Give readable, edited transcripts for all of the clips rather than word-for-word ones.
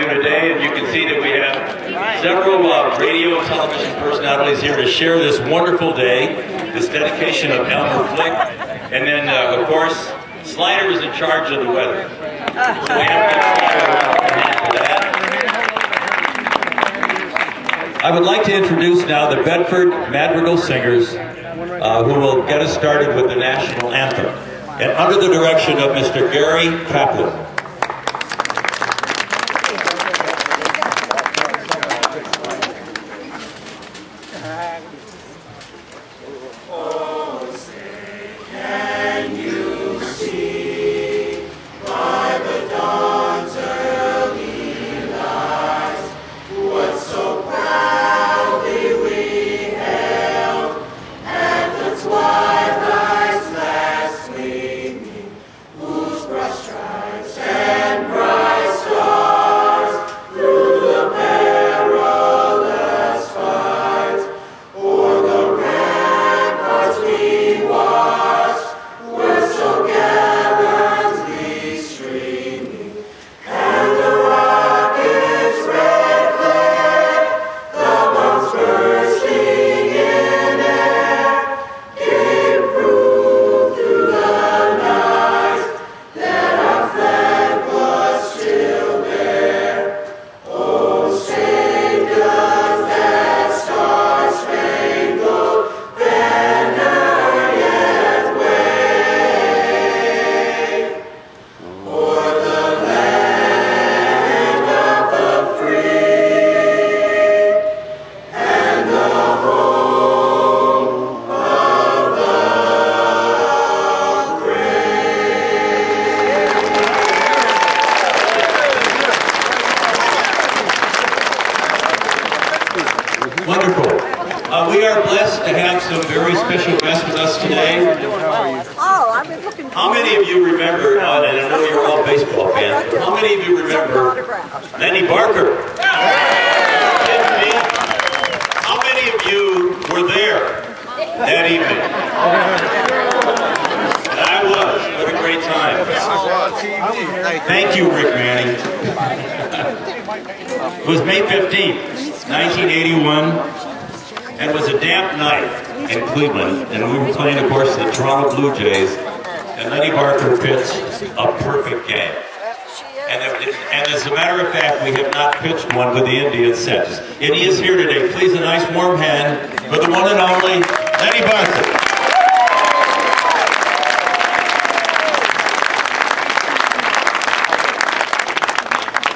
program today, and you can see that we have several radio and television personalities here to share this wonderful day, this dedication of Elmer Flick, and then, of course, Slider is in charge of the weather. So we have for that. I would like to introduce now the Bedford Madrigal Singers, who will get us started with the national anthem, and under the direction of Mr. Gary Kaplan. How many of you remember, and I know you're all baseball fans, but how many of you remember Len Barker? How many of you were there that evening? And I was. What a great time. Thank you, Rick Manning. It was May 15th, 1981, and it was a damp night in Cleveland, and we were playing, of course, the Toronto Blue Jays. And Len Barker pitched a perfect game. And as a matter of fact, we have not pitched one with the Indians since. And he is here today. Please, a nice warm hand for the one and only Len Barker.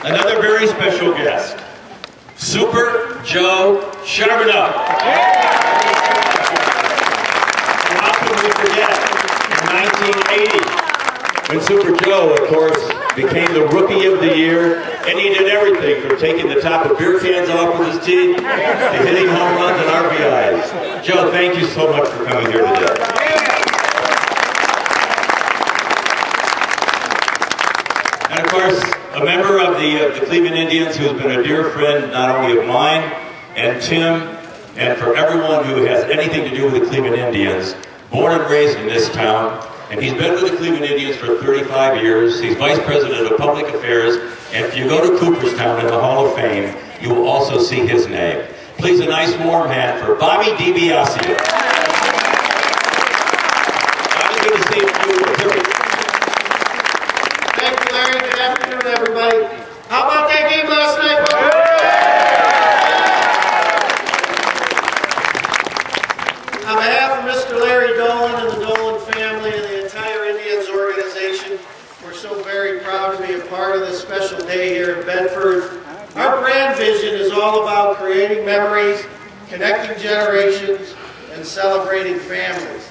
Another very special guest, Super Joe Charboneau. How can we forget? 1980, when Super Joe, of course, became the Rookie of the Year, and he did everything from taking the top of beer cans off with his teeth to hitting home runs and RBIs. Joe, thank you so much for coming here today. And of course, a member of the Cleveland Indians who has been a dear friend not only of mine and Tim, and for everyone who has anything to do with the Cleveland Indians. Born and raised in this town, and he's been with the Cleveland Indians for 35 years. He's Vice President of Public Affairs, and if you go to Cooperstown in the Hall of Fame, you will also see his name. Please, a nice warm hand for Bob DiBiasio. Bobby, good to see you. Thank you, Larry. Good afternoon, everybody. How about that game last night? On behalf of Mr. Larry Dolan and the Dolan family and the entire Indians organization, we're so very proud to be a part of this special day here in Bedford. Our brand vision is all about creating memories, connecting generations, and celebrating families.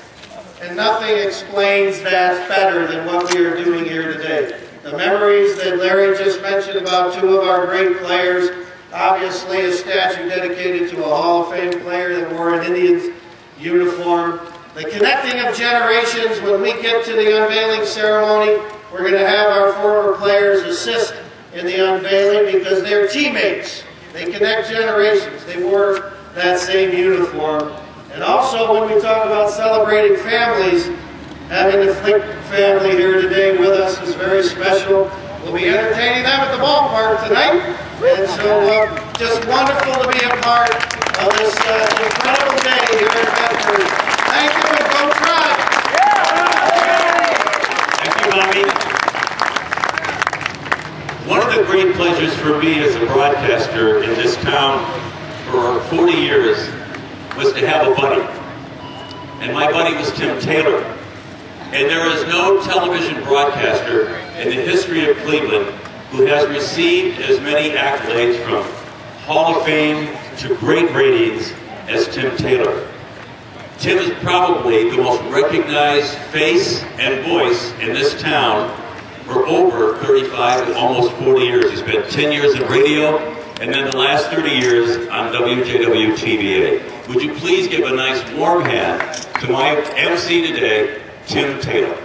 And nothing explains that better than what we are doing here today. The memories that Larry just mentioned about two of our great players, obviously a statue dedicated to a Hall of Fame player that wore an Indians uniform. The connecting of generations, when we get to the unveiling ceremony, we're going to have our former players assist in the unveiling because they're teammates. They connect generations. They wore that same uniform. And also, when we talk about celebrating families, having the Flick family here today with us is very special. We'll be entertaining them at the ballpark tonight. And so just wonderful to be a part of this incredible day here in Bedford. Thank you and go Tribe! Thank you, Bobby. One of the great pleasures for me as a broadcaster in this town for 40 years was to have a buddy. And my buddy was Tim Taylor. And there is no television broadcaster in the history of Cleveland who has received as many accolades from Hall of Fame to great ratings as Tim Taylor. Tim is probably the most recognized face and voice in this town for over 35, almost 40 years. He spent 10 years in radio, and then the last 30 years on WJW-TVA. Would you please give a nice warm hand to my MC today, Tim Taylor.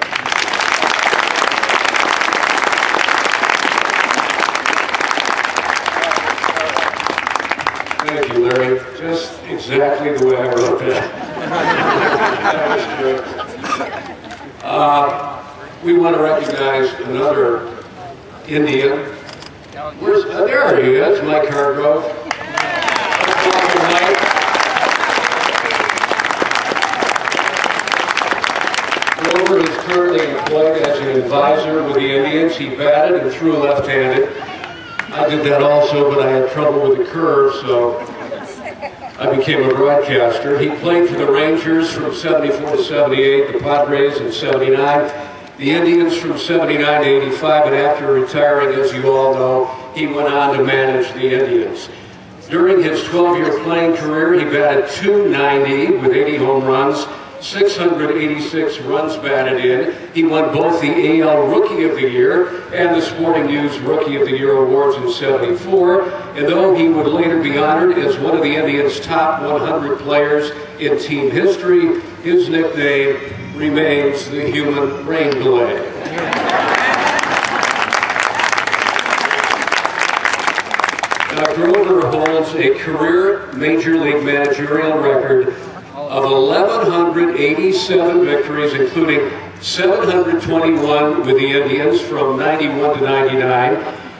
Thank you, Larry. Just exactly the way I wrote that. We want to recognize another Indian. There he is, Mike Hargrove. Mike. Elmer is currently employed as an advisor with the Indians. He batted and threw left-handed. I did that also, but I had trouble with the curve, so I became a broadcaster. He played for the Rangers from 74 to 78, the Padres in 79, the Indians from 79 to 85, and after retiring, as you all know, he went on to manage the Indians. During his 12-year playing career, he batted .290 with 80 home runs, 686 runs batted in. He won both the AL Rookie of the Year and the Sporting News Rookie of the Year awards in 74. And though he would later be honored as one of the Indians' top 100 players in team history, his nickname remains the Human Rain Delay. Grover holds a career Major League managerial record of 1,187 victories, including 721 with the Indians from 91 to 99.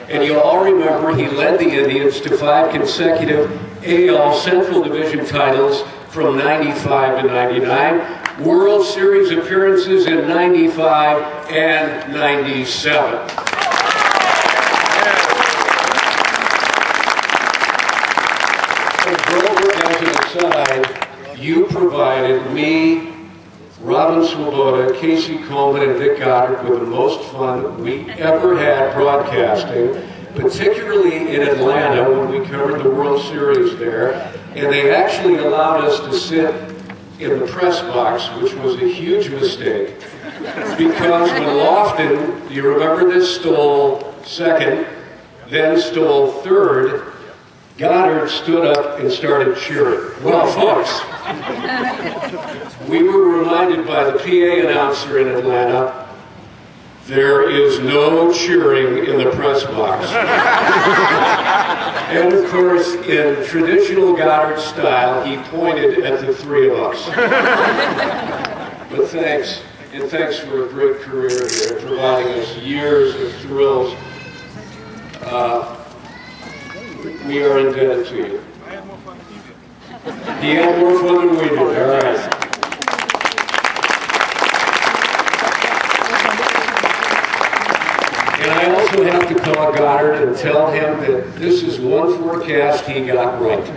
And you'll all remember he led the Indians to 5 consecutive AL Central Division titles from 95 to 99, World Series appearances in 95 and 97. Grover, as an aside, you provided me, Robin Swoboda, Casey Coleman, and Dick Goddard with the most fun we ever had broadcasting, particularly in Atlanta when we covered the World Series there. And they actually allowed us to sit in the press box, which was a huge mistake, because when Lofton, you remember this, stole second, then stole third, Goddard stood up and started cheering. Well, folks, we were reminded by the PA announcer in Atlanta, there is no cheering in the press box. And of course, in traditional Goddard style, he pointed at the three of us. But thanks, and thanks for a great career here, providing us years of thrills. We are indebted to you. He had more fun than we did, all right. And I also have to call Goddard and tell him that this is one forecast he got right.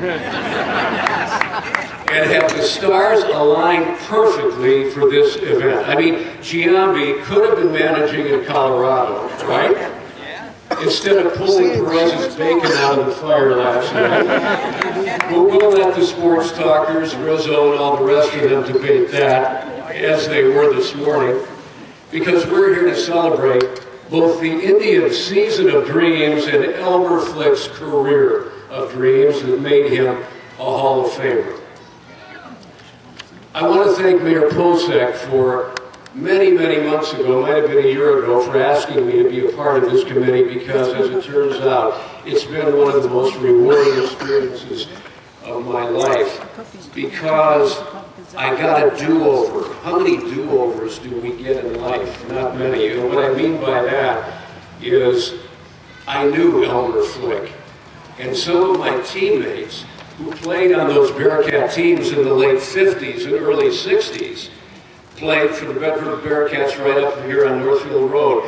And have the stars aligned perfectly for this event. I mean, Giambi could have been managing in Colorado, right? Instead of pulling Perez's bacon out of the fire last night. But we'll let the sports talkers, Rizzo, and all the rest of them debate that, as they were this morning, because we're here to celebrate both the Indian season of dreams and Elmer Flick's career of dreams that made him a Hall of Famer. I want to thank Mayor Pocek for many months ago, might have been a year ago, for asking me to be a part of this committee because, as it turns out, it's been one of the most rewarding experiences of my life because I got a do-over. How many do-overs do we get in life? Not many. And what I mean by that is I knew Elmer Flick, and some of my teammates who played on those Bearcat teams in the late 50s and early 60s played for the Bedford Bearcats right up here on Northfield Road.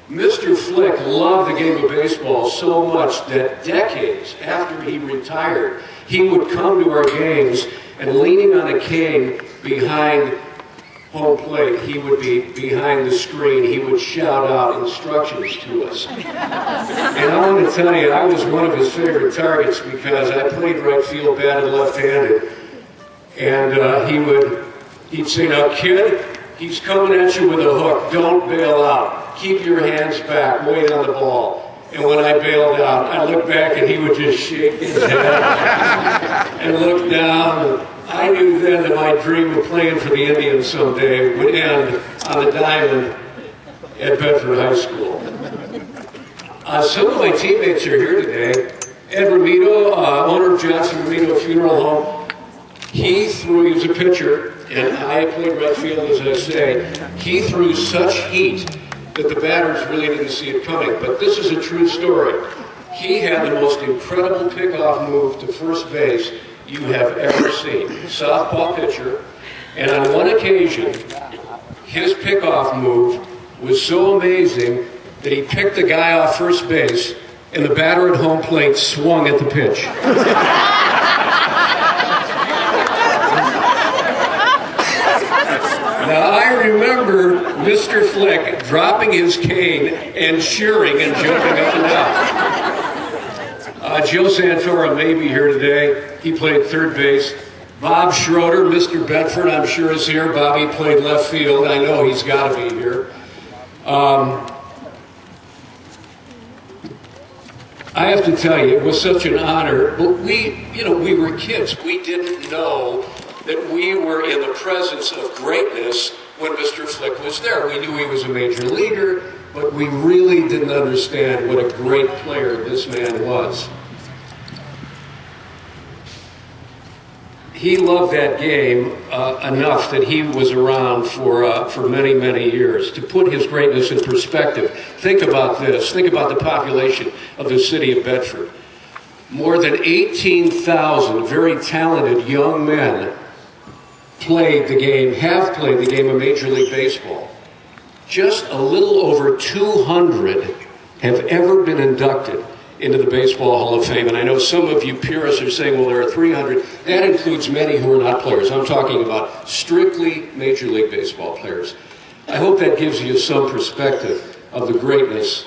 Mr. Flick loved the game of baseball so much that decades after he retired, he would come to our games and leaning on a cane behind home plate, he would be behind the screen, he would shout out instructions to us. And I want to tell you, I was one of his favorite targets because I played right field, batted left-handed, and he'd say, "Now kid, he's coming at you with a hook, don't bail out. Keep your hands back, wait on the ball." And when I bailed out, I looked back and he would just shake his head and look down. I knew then that my dream of playing for the Indians someday would end on the diamond at Bedford High School. Some of my teammates are here today. Ed Ramito, owner of Johnson Ramito Funeral Home, he was a pitcher, and I played right field, as I say. He threw such heat that the batters really didn't see it coming. But this is a true story. He had the most incredible pickoff move to first base you have ever seen. Softball pitcher, and on one occasion, his pickoff move was so amazing that he picked the guy off first base, and the batter at home plate swung at the pitch. Now, I remember Mr. Flick dropping his cane and cheering and jumping up and down. Joe Santora may be here today. He played third base. Bob Schroeder, Mr. Bedford, I'm sure is here. Bobby played left field. I know he's got to be here. I have to tell you, it was such an honor. But we were kids. We didn't know that we were in the presence of greatness when Mr. Flick was there. We knew he was a major leaguer, but we really didn't understand what a great player this man was. He loved that game enough that he was around for many, many years. To put his greatness in perspective, think about this. Think about the population of the city of Bedford. More than 18,000 very talented young men have played the game of Major League Baseball. Just a little over 200 have ever been inducted into the Baseball Hall of Fame. And I know some of you purists are saying, well, there are 300. That includes many who are not players. I'm talking about strictly Major League Baseball players. I hope that gives you some perspective of the greatness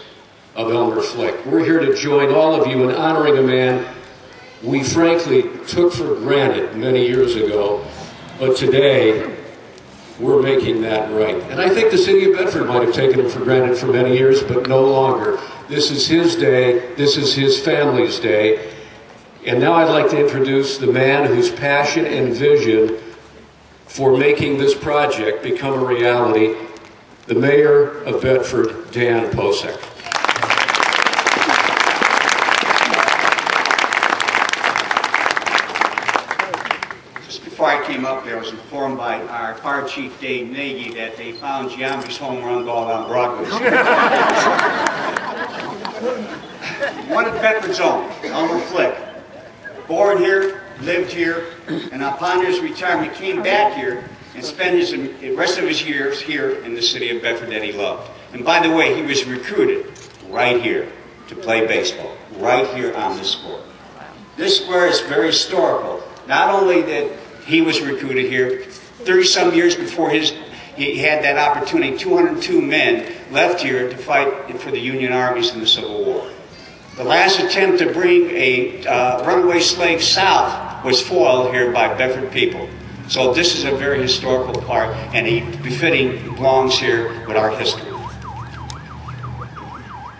of Elmer Flick. We're here to join all of you in honoring a man we frankly took for granted many years ago, but today we're making that right. And I think the city of Bedford might have taken him for granted for many years, but no longer. This is his day. This is his family's day. And now I'd like to introduce the man whose passion and vision for making this project become a reality, the Mayor of Bedford, Dan Pocek. Before I came up there, I was informed by our fire chief, Dave Nagy, that they found Giambi's home run ball on Broadway. One of Bedford's own, Elmer Flick. Born here, lived here, and upon his retirement came back here and spent the rest of his years here in the city of Bedford that he loved. And by the way, he was recruited right here to play baseball, right here on this square. This square is very historical. Not only that he was recruited here, 30-some years before he had that opportunity, 202 men left here to fight for the Union armies in the Civil War. The last attempt to bring a runaway slave south was foiled here by Bedford people. So this is a very historical part, and he belongs here with our history.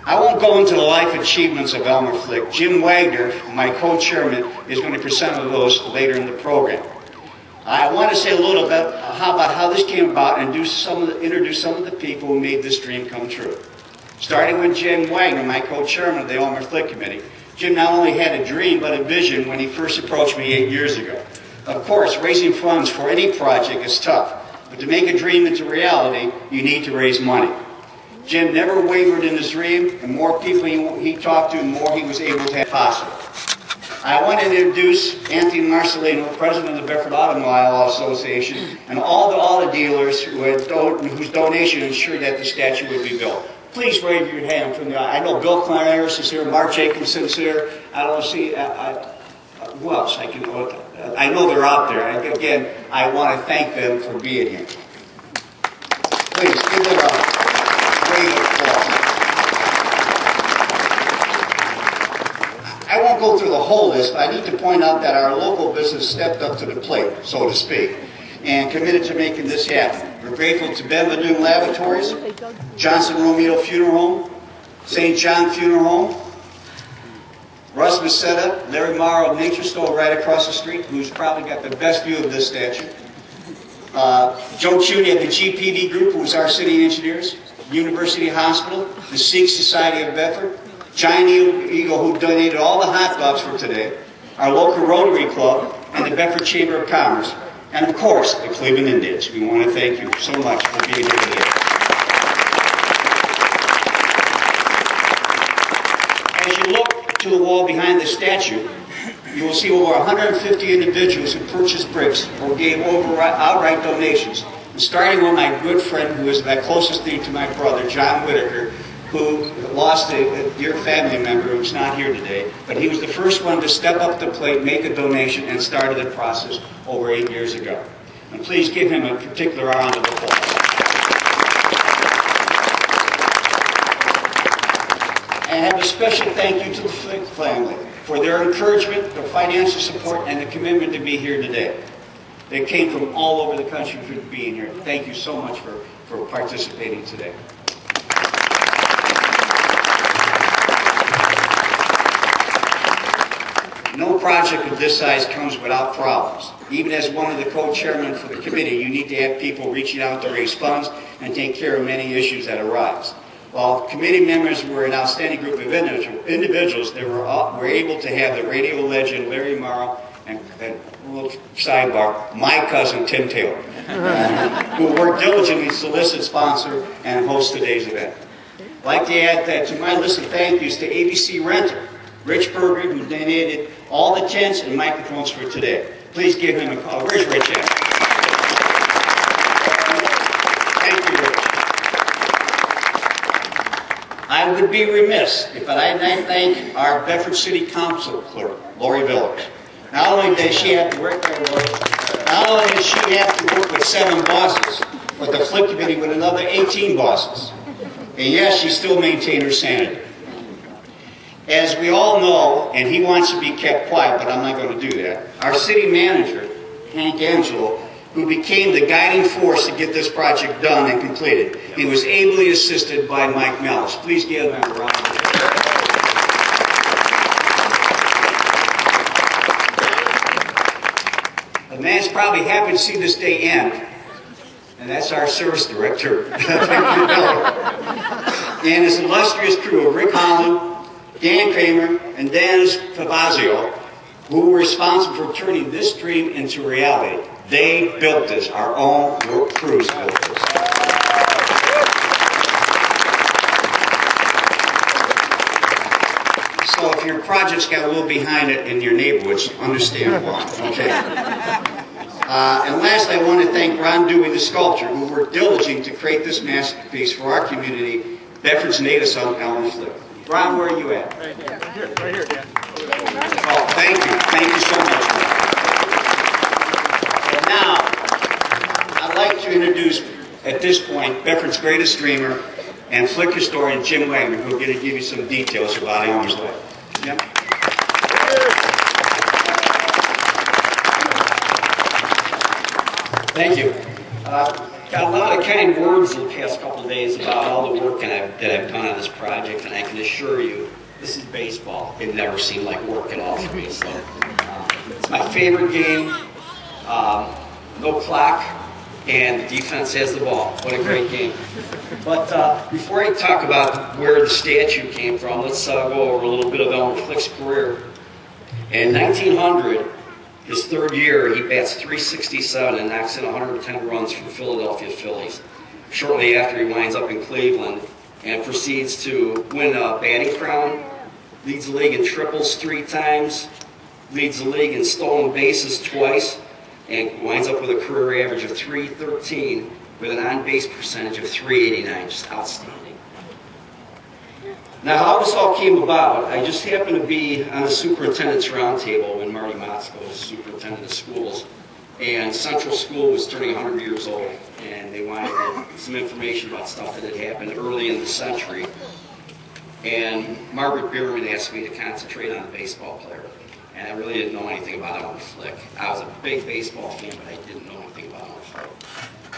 I won't go into the life achievements of Elmer Flick. Jim Wagner, my co-chairman, is going to present those later in the program. I want to say a little bit about how this came about and introduce some of the people who made this dream come true. Starting with Jim Wagner, my co-chairman of the Elmer Flick Committee. Jim not only had a dream, but a vision when he first approached me 8 years ago. Of course, raising funds for any project is tough, but to make a dream into reality, you need to raise money. Jim never wavered in his dream, and more people he talked to, the more he was able to have possible. I want to introduce Anthony Marcelino, president of the Bedford Automobile Association, and all the auto dealers whose donation ensured that the statue would be built. Please raise your hand from the I know Bill Clarence is here, Mark Jacobson's here. I don't see who else I can. I know they're out there. Again, I want to thank them for being here. Please give them a great applause. I won't go through the whole list, but I need to point out that our local business stepped up to the plate, so to speak, and committed to making this happen. We're grateful to Benvenue Laboratories, Johnson Romeo Funeral Home, St. John Funeral Home, Russ Macetta, Larry Morrow of Nature Store right across the street, who's probably got the best view of this statue. Joe Chuney of the GPD Group, who was our city engineers, University Hospital, the Sikh Society of Bedford, Giant Eagle, who donated all the hot dogs for today, our local Rotary Club, and the Bedford Chamber of Commerce, and of course, the Cleveland Indians. We want to thank you so much for being here today. As you look to the wall behind the statue, you will see over 150 individuals who purchased bricks or gave outright donations. And starting with my good friend, who is my closest thing to my brother, John Whitaker, who lost a dear family member who's not here today, but he was the first one to step up to the plate, make a donation, and started the process over 8 years ago. And please give him a particular round of applause. And I have a special thank you to the Flick family for their encouragement, their financial support, and the commitment to be here today. They came from all over the country for being here. Thank you so much for participating today. No project of this size comes without problems. Even as one of the co-chairmen for the committee, you need to have people reaching out to raise funds and take care of many issues that arise. While committee members were an outstanding group of individuals, they were able to have the radio legend Larry Morrow and a little sidebar, my cousin Tim Taylor, who worked diligently to solicit, sponsor, and host today's event. I'd like to add that to my list of thank yous to ABC Rental, Rich Berger, who donated all the tents and microphones for today. Please give him a call. Where's Rich at? Thank you, Rich. I would be remiss if I didn't thank our Bedford City Council clerk, Lori Villers. Not only does she have to work there, not only does she have to work with 7 bosses, but the Flick Committee with another 18 bosses. And yes, she still maintained her sanity. As we all know, and he wants to be kept quiet, but I'm not going to do that, our city manager, Hank Angelo, who became the guiding force to get this project done and completed, he was ably assisted by Mike Mellis. Please give him a round of applause. The man's probably happy to see this day end, and that's our service director, and his illustrious crew of Rick Holland, Dan Kramer, and Dennis Fabazio, who were responsible for turning this dream into reality. They built this. Our own crews built this. So if your project's got a little behind it in your neighborhoods, understand why, okay? And lastly, I want to thank Ron Dewey, the sculptor, who worked diligently to create this masterpiece for our community, Bedford's native son, Elmer. Ron, where are you at? Right here. Right here, Dan. Oh, thank you. Thank you so much. And now, I'd like to introduce, at this point, Bedford's greatest dreamer and Flick historian, Jim Wagner, who is going to give you some details about Elmer's life. Jim? Thank you. Got a lot of kind words in the past couple of days about all the work that I've done on this project, and I can assure you, this is baseball. It never seemed like work at all for me. So, it's my favorite game. No clock, and the defense has the ball. What a great game. But before I talk about where the statue came from, let's go over a little bit of Elmer Flick's career. In 1900, his 3rd year, he bats .367 and knocks in 110 runs for Philadelphia Phillies. Shortly after, he winds up in Cleveland and proceeds to win a batting crown, leads the league in triples 3 times, leads the league in stolen bases twice, and winds up with a career average of .313 with an on-base percentage of .389, just outstanding. Now, how this all came about, I just happened to be on the superintendent's roundtable when Marty Motzko was superintendent of schools, and Central School was turning 100 years old, and they wanted some information about stuff that had happened early in the century. And Margaret Bierman asked me to concentrate on the baseball player, and I really didn't know anything about Elmer Flick. I was a big baseball fan, but I didn't know anything about Elmer Flick.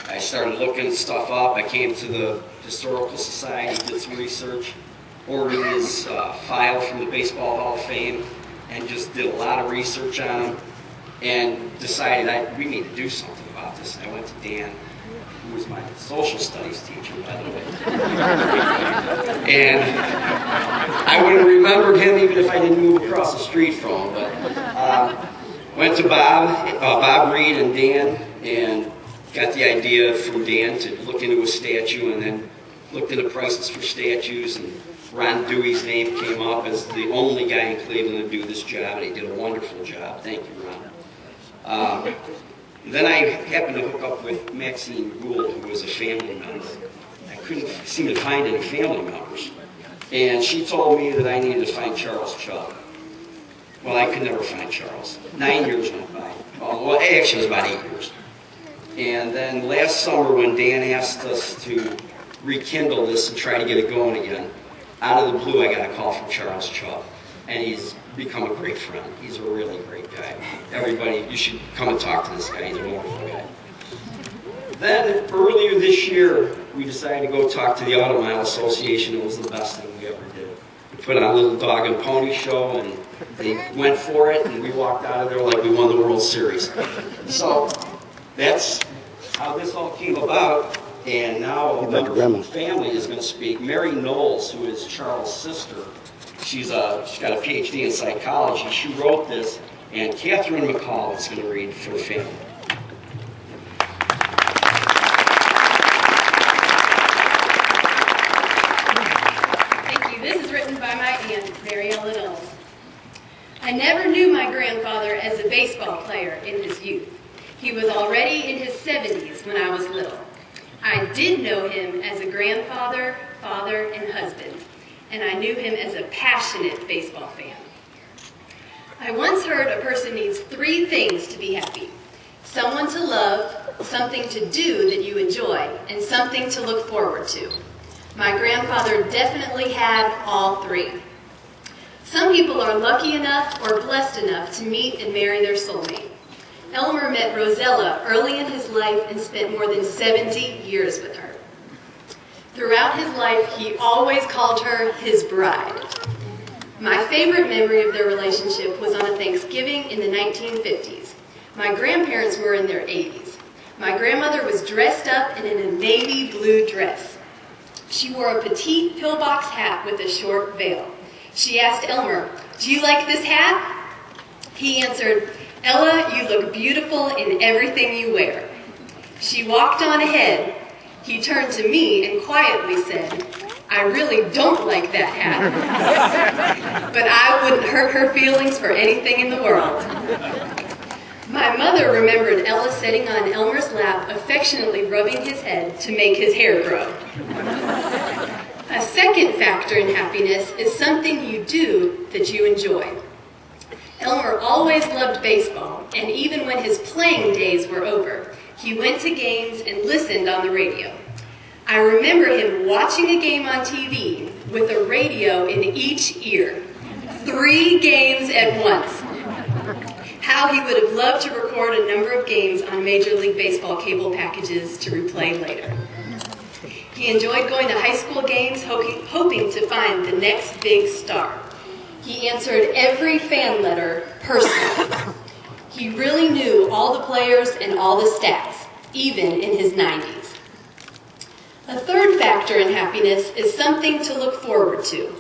I started looking stuff up. I came to the Historical Society, did some research, ordered his file from the Baseball Hall of Fame, and just did a lot of research on him, and decided we need to do something about this. And I went to Dan, who was my social studies teacher, by the way. And I would have remembered him even if I didn't move across the street from him. But went to Bob Reed and Dan, and got the idea from Dan to look into a statue, and then looked into prices for statues, and Ron Dewey's name came up as the only guy in Cleveland to do this job, and he did a wonderful job. Thank you, Ron. Then I happened to hook up with Maxine Gould, who was a family member. I couldn't seem to find any family members. And she told me that I needed to find Charles Chubb. Well, I could never find Charles. 9 years went by. Well, actually, it was about 8 years. And then last summer, when Dan asked us to rekindle this and try to get it going again, out of the blue, I got a call from Charles Chubb. And he's become a great friend. He's a really great guy. Everybody, you should come and talk to this guy. He's a wonderful guy. Then, earlier this year, we decided to go talk to the Auto Mile Association. It was the best thing we ever did. We put on a little dog and pony show, and they went for it, and we walked out of there like we won the World Series. So, that's how this all came about. And now a member from the family is going to speak. Mary Knowles, who is Charles' sister, she's got a PhD in psychology. She wrote this, and Catherine McCall is going to read for the family. Thank you. This is written by my aunt, Mary Ellen Knowles. I never knew my grandfather as a baseball player in his youth. He was already in his 70s when I was little. I did know him as a grandfather, father, and husband, and I knew him as a passionate baseball fan. I once heard a person needs 3 things to be happy: someone to love, something to do that you enjoy, and something to look forward to. My grandfather definitely had all 3. Some people are lucky enough or blessed enough to meet and marry their soulmate. Elmer met Rosella early in his life and spent more than 70 years with her. Throughout his life, he always called her his bride. My favorite memory of their relationship was on a Thanksgiving in the 1950s. My grandparents were in their 80s. My grandmother was dressed up and in a navy blue dress. She wore a petite pillbox hat with a short veil. She asked Elmer, "Do you like this hat?" He answered, "Ella, you look beautiful in everything you wear." She walked on ahead. He turned to me and quietly said, "I really don't like that hat." But I wouldn't hurt her feelings for anything in the world. My mother remembered Ella sitting on Elmer's lap, affectionately rubbing his head to make his hair grow. A second factor in happiness is something you do that you enjoy. Elmer always loved baseball, and even when his playing days were over, he went to games and listened on the radio. I remember him watching a game on TV with a radio in each ear. 3 games at once. How he would have loved to record a number of games on Major League Baseball cable packages to replay later. He enjoyed going to high school games, hoping to find the next big star. He answered every fan letter personally. He really knew all the players and all the stats, even in his 90s. A third factor in happiness is something to look forward to.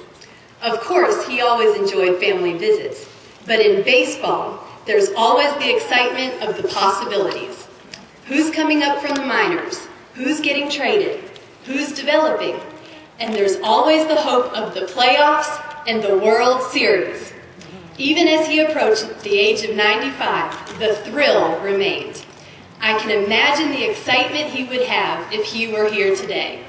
Of course, he always enjoyed family visits, but in baseball, there's always the excitement of the possibilities. Who's coming up from the minors? Who's getting traded? Who's developing? and there's always the hope of the playoffs and the World Series. Even as he approached the age of 95, the thrill remained. I can imagine the excitement he would have if he were here today,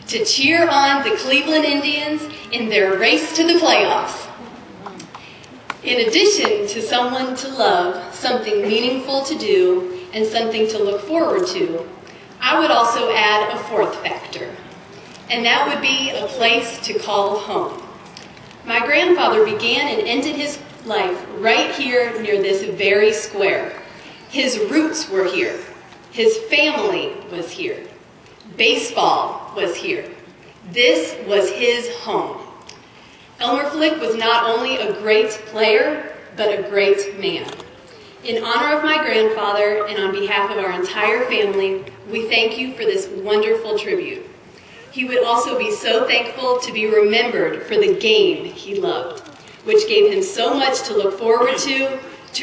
to cheer on the Cleveland Indians in their race to the playoffs. In addition to someone to love, something meaningful to do, and something to look forward to, I would also add a fourth factor, and that would be a place to call home. My grandfather began and ended his life right here near this very square. His roots were here. His family was here. Baseball was here. This was his home. Elmer Flick was not only a great player, but a great man. In honor of my grandfather and on behalf of our entire family, we thank you for this wonderful tribute. He would also be so thankful to be remembered for the game he loved, which gave him so much to look forward to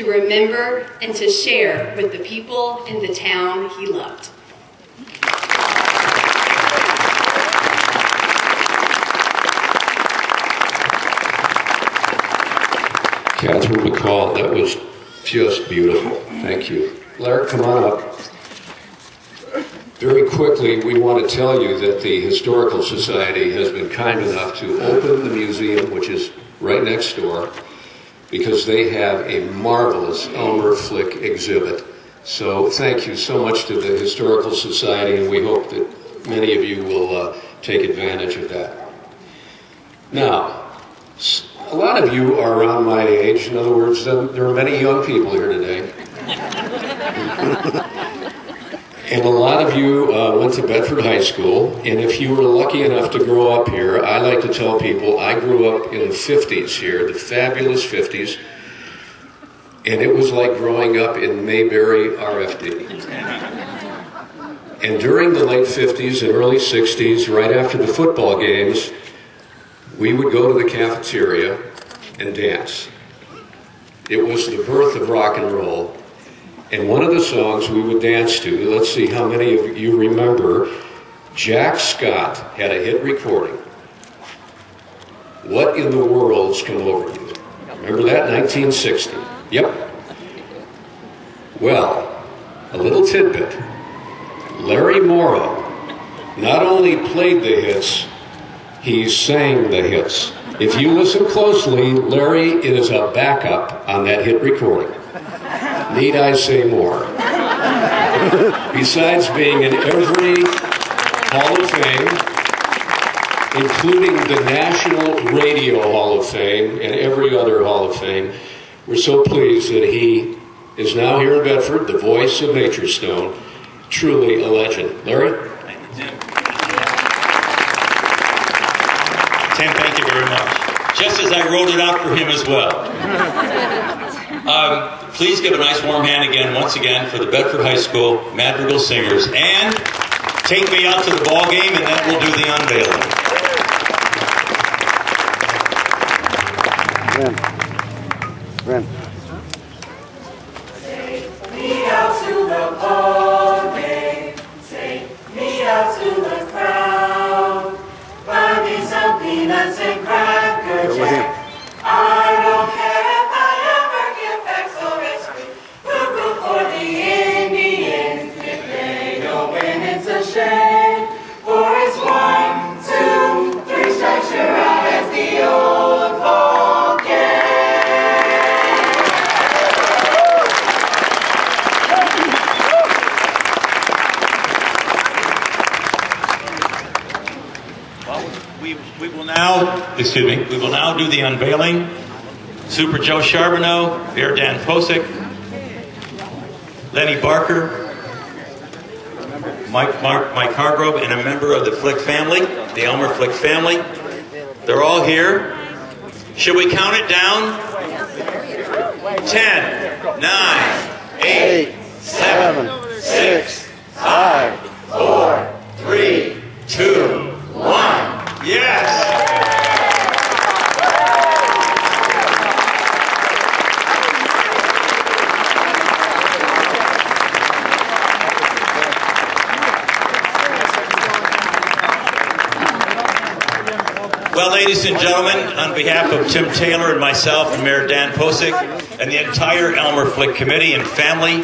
remember, and to share with the people in the town he loved. Catherine McCall, that was just beautiful. Thank you. Larry, come on up. Very quickly, we want to tell you that the Historical Society has been kind enough to open the museum, which is right next door, because they have a marvelous Elmer Flick exhibit. So thank you so much to the Historical Society, and we hope that many of you will take advantage of that. Now, a lot of you are around my age. In other words, there are many young people here today. And a lot of you went to Bedford High School, and if you were lucky enough to grow up here, I like to tell people I grew up in the 50s here, the fabulous 50s, and it was like growing up in Mayberry, RFD. And during the late 50s and early 60s, right after the football games, we would go to the cafeteria and dance. It was the birth of rock and roll. And one of the songs we would dance to, let's see how many of you remember, Jack Scott had a hit recording. What in the World's Come Over You? Remember that? 1960. Yep. Well, a little tidbit. Larry Morrow not only played the hits, he sang the hits. If you listen closely, Larry is a backup on that hit recording. Need I say more? Besides being in every Hall of Fame, including the National Radio Hall of Fame and every other Hall of Fame, we're so pleased that he is now here in Bedford, the voice of Nature's Stone, truly a legend. Larry? Thank you, Tim. Tim, thank you very much. Just as I wrote it out for him as well. Please give a nice warm hand again, once again, for the Bedford High School Madrigal Singers. And take me out to the ball game, and then we'll do the unveiling. Ren. Take me out to the ball game. Take me out to the crowd. Buy me some peanuts and Cracker Jack. I don't care if I ever get back, so it's me. Hoo-hoo for the Indians. If they don't win, it's a shame. For it's 1, 2, 3 strikes, you're out at the old ball game. We will now do the unveiling. Super Joe Charboneau, Bear Dan Pocek, Len Barker, Mike Hargrove, and a member of the Flick family, the Elmer Flick family. They're all here. Should we count it down? 10, 9, 8, 7, 6, 5, 4, 3, 2, 1. Yes! ladies and gentlemen, on behalf of Tim Taylor and myself and Mayor Dan Pocek and the entire Elmer Flick Committee and family,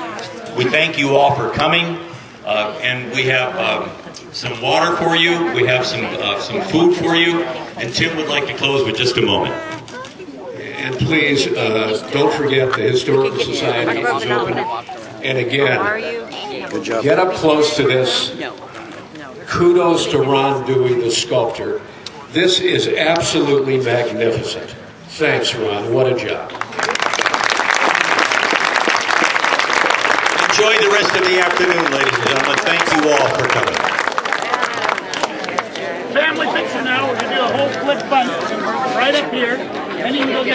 we thank you all for coming. And we have some water for you. We have some food for you. And Tim would like to close with just a moment. And please, don't forget the Historical Society is open. And again, get up close to this. Kudos to Ron Dewey, the sculptor. This is absolutely magnificent. Thanks, Ron. What a job. Enjoy the rest of the afternoon, ladies and gentlemen. Thank you all for coming. Family picture now. We're going to do a whole flip bunch right up here. And you can go get